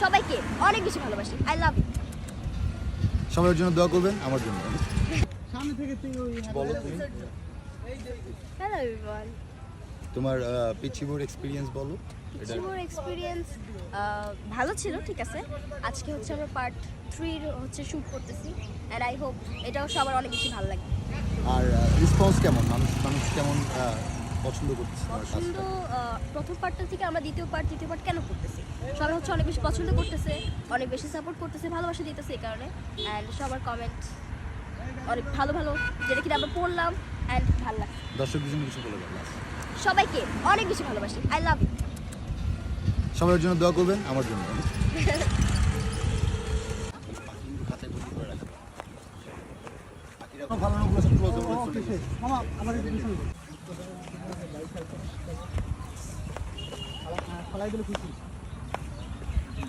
সবাইকে অনেক বেশি ভালোবাসি। I love you. সবার জন্য দোয়া করবেন, আমার জন্য। বলো তুমি হ্যালো এভরিওয়ান। তোমার পিচিবোর এক্সপিরিয়েন্স বলো। পিচিবোর এক্সপিরিয়েন্স ভালো ছিল, ঠিক আছে। আজকে হচ্ছে আমরা পার্ট 3 হচ্ছে শ্যুট করতেছি, অ্যান্ড আই হোপ এটাও সবার অনেক বেশি ভালো লাগবে। আর রেসপন্স কেমন, মানুষ কেমন পছন্দ করতেছে তোমার পছন্দ কাজটা? প্রথম পার্টটা থেকে আমরা দ্বিতীয় পার্ট কেন করতেছি, সবাই হচ্ছে অনেক বেশি পছন্দ করতেছে, অনেক বেশি সাপোর্ট করতেছে, ভালোবাসা দিতেছে এই কারণে। অ্যান্ড সবার কমেন্ট অনেক ভালো ভালো, যেটা কিনা আমরা পড়লাম অ্যান্ড ভালো লাগছে। দর্শকদের জন্য কিছু বলে দাও। সবাইকে অনেক বেশি ভালোবাসি। I love you. সবার জন্য দোয়া করবেন, আমার জন্য। ভালো মামা আমার ফলাই দিলে খুশি।